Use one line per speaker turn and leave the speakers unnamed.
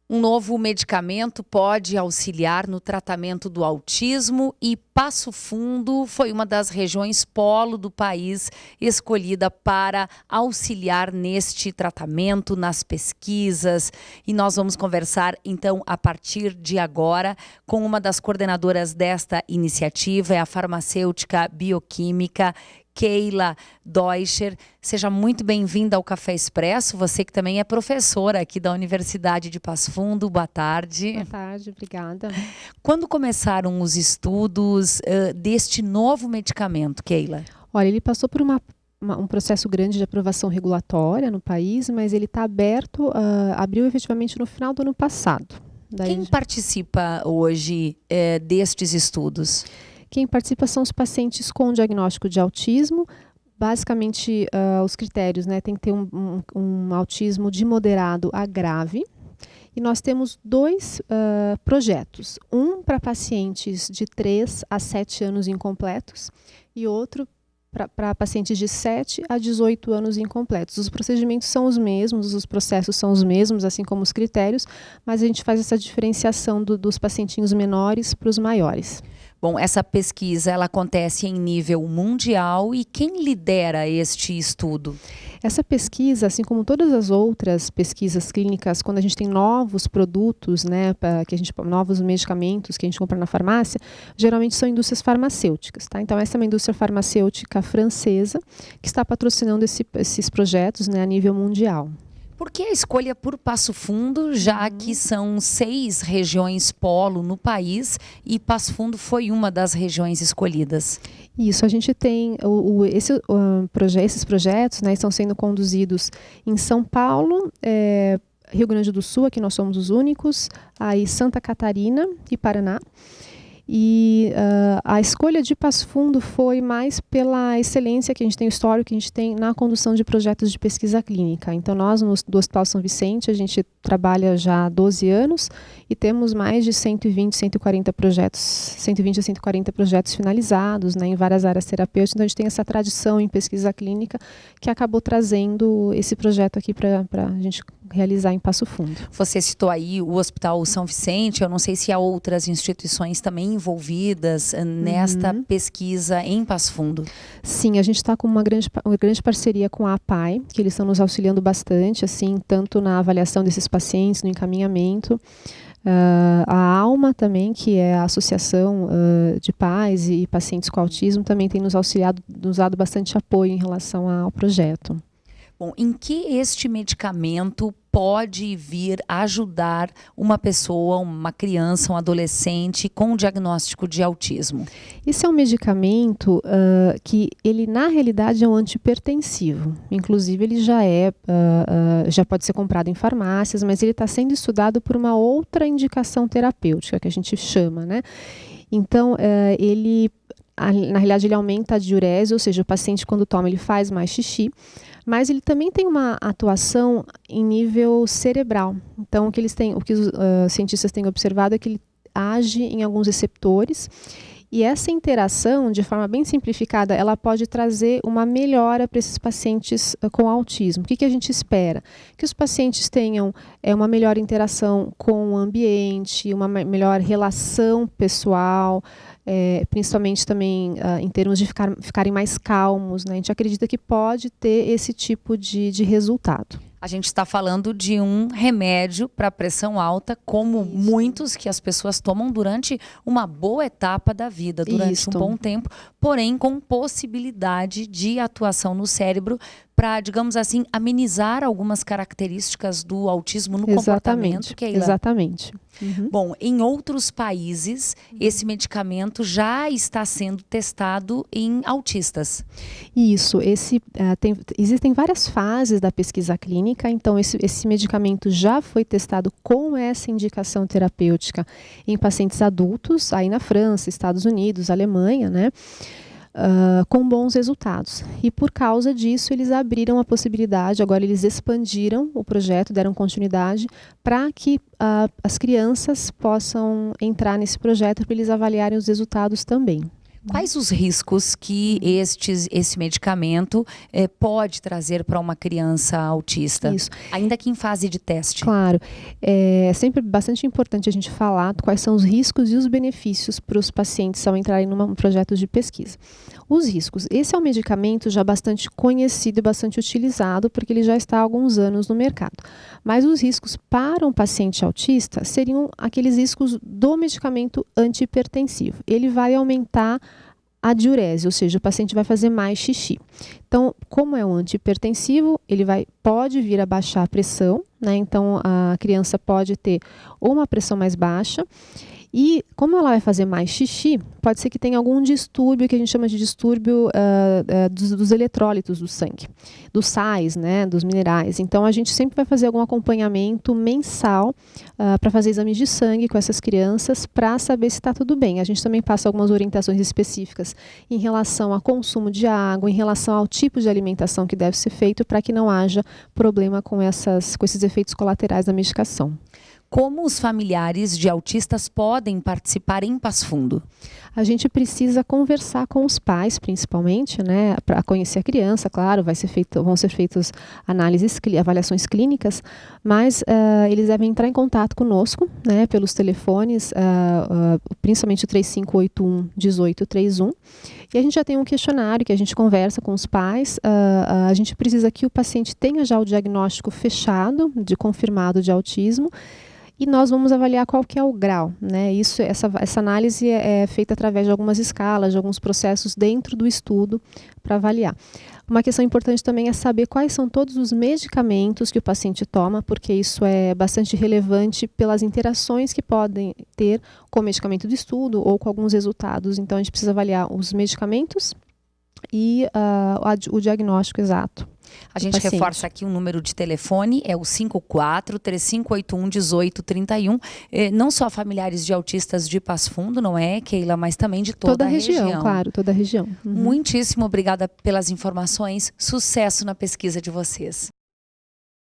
Um novo medicamento pode auxiliar no tratamento do autismo e Passo Fundo foi uma das regiões polo do país escolhida para auxiliar neste tratamento, nas pesquisas. E nós vamos conversar, então, a partir de agora, com uma das coordenadoras desta iniciativa, é a farmacêutica bioquímica Keila Deutscher. Seja muito bem-vinda ao Café Expresso, você que também é professora aqui da Universidade de Passo Fundo. Boa tarde.
Boa tarde, obrigada.
Quando começaram os estudos deste novo medicamento, Keila?
Olha, ele passou por um processo grande de aprovação regulatória no país, mas ele está aberto, abriu efetivamente no final do ano passado.
Quem participa hoje destes estudos?
Quem participa são os pacientes com diagnóstico de autismo. Basicamente, os critérios, né, tem que ter um autismo de moderado a grave. E nós temos dois projetos. Um para pacientes de 3 a 7 anos incompletos e outro para pacientes de 7 a 18 anos incompletos. Os procedimentos são os mesmos, os processos são os mesmos, assim como os critérios, mas a gente faz essa diferenciação dos pacientinhos menores para os maiores.
Bom, essa pesquisa ela acontece em nível mundial e quem lidera este estudo?
Essa pesquisa, assim como todas as outras pesquisas clínicas, quando a gente tem novos produtos, né, novos medicamentos que a gente compra na farmácia, geralmente são indústrias farmacêuticas, tá? Então essa é uma indústria farmacêutica francesa que está patrocinando esses projetos, né, a nível mundial.
Por que a escolha por Passo Fundo, já que são 6 regiões polo no país e Passo Fundo foi uma das regiões escolhidas?
Isso, a gente tem esses projetos, né, estão sendo conduzidos em São Paulo, Rio Grande do Sul, aqui nós somos os únicos, aí Santa Catarina e Paraná. E a escolha de Passo Fundo foi mais pela excelência que a gente tem, o histórico que a gente tem na condução de projetos de pesquisa clínica. Então nós, do Hospital São Vicente, a gente trabalha já há 12 anos e temos mais de 120 a 140 projetos finalizados, né, em várias áreas terapêuticas. Então a gente tem essa tradição em pesquisa clínica que acabou trazendo esse projeto aqui para a gente realizar em Passo Fundo.
Você citou aí o Hospital São Vicente, eu não sei se há outras instituições também envolvidas nesta pesquisa em Passo Fundo.
Sim, a gente está com uma grande parceria com a APAE, que eles estão nos auxiliando bastante, assim, tanto na avaliação desses pacientes, no encaminhamento. A ALMA também, que é a Associação de Pais e Pacientes com Autismo, também tem nos auxiliado, nos dado bastante apoio em relação ao projeto.
Bom, em que este medicamento pode vir ajudar uma pessoa, uma criança, um adolescente com diagnóstico de autismo?
Esse é um medicamento que ele na realidade é um antihipertensivo. Inclusive ele já pode ser comprado em farmácias, mas ele está sendo estudado por uma outra indicação terapêutica que a gente chama, né? Então na realidade ele aumenta a diurese, ou seja, o paciente quando toma ele faz mais xixi. Mas ele também tem uma atuação em nível cerebral. Então, o que os cientistas têm observado é que ele age em alguns receptores e essa interação, de forma bem simplificada, ela pode trazer uma melhora para esses pacientes com autismo. O que a gente espera? Que os pacientes tenham uma melhor interação com o ambiente, uma melhor relação pessoal, principalmente também em termos de ficarem mais calmos, né? A gente acredita que pode ter esse tipo de resultado.
A gente está falando de um remédio para pressão alta, como muitos que as pessoas tomam durante uma boa etapa da vida, durante um bom tempo, porém com possibilidade de atuação no cérebro para, digamos assim, amenizar algumas características do autismo no comportamento. Keila.
Exatamente.
Bom, em outros países, esse medicamento já está sendo testado em autistas.
Isso, existem várias fases da pesquisa clínica, então esse medicamento já foi testado com essa indicação terapêutica em pacientes adultos, aí na França, Estados Unidos, Alemanha, né? Com bons resultados. E por causa disso, eles abriram a possibilidade, agora eles expandiram o projeto, deram continuidade, para que as crianças possam entrar nesse projeto para eles avaliarem os resultados também.
Quais os riscos que esse medicamento pode trazer para uma criança autista?
Isso.
Ainda que em fase de teste.
Claro. É sempre bastante importante a gente falar quais são os riscos e os benefícios para os pacientes ao entrarem num projeto de pesquisa. Os riscos. Esse é um medicamento já bastante conhecido e bastante utilizado, porque ele já está há alguns anos no mercado. Mas os riscos para um paciente autista seriam aqueles riscos do medicamento antihipertensivo. Ele vai aumentar a diurese, ou seja, o paciente vai fazer mais xixi. Então, como é um antihipertensivo, ele pode vir a baixar a pressão, né? Então, a criança pode ter ou uma pressão mais baixa, e como ela vai fazer mais xixi, pode ser que tenha algum distúrbio, que a gente chama de distúrbio dos eletrólitos do sangue, dos sais, né, dos minerais. Então, a gente sempre vai fazer algum acompanhamento mensal para fazer exames de sangue com essas crianças, para saber se está tudo bem. A gente também passa algumas orientações específicas em relação ao consumo de água, em relação ao tipo de alimentação que deve ser feito, para que não haja problema com esses efeitos colaterais da medicação.
Como os familiares de autistas podem participar em Passo Fundo?
A gente precisa conversar com os pais, principalmente, né, para conhecer a criança, claro, vão ser feitas avaliações clínicas, mas eles devem entrar em contato conosco, né, pelos telefones, principalmente o 3581-1831, e a gente já tem um questionário que a gente conversa com os pais. A gente precisa que o paciente tenha já o diagnóstico fechado, confirmado de autismo, e nós vamos avaliar qual que é o grau, né? Essa análise é feita através de algumas escalas, de alguns processos dentro do estudo para avaliar. Uma questão importante também é saber quais são todos os medicamentos que o paciente toma, porque isso é bastante relevante pelas interações que podem ter com o medicamento do estudo ou com alguns resultados. Então, a gente precisa avaliar os medicamentos e o diagnóstico exato.
A gente reforça aqui o número de telefone, é o 54-3581-1831. Não só familiares de autistas de Passo Fundo, não é, Keila, mas também de toda a região.
Claro, toda a região.
Muitíssimo obrigada pelas informações. Sucesso na pesquisa de vocês.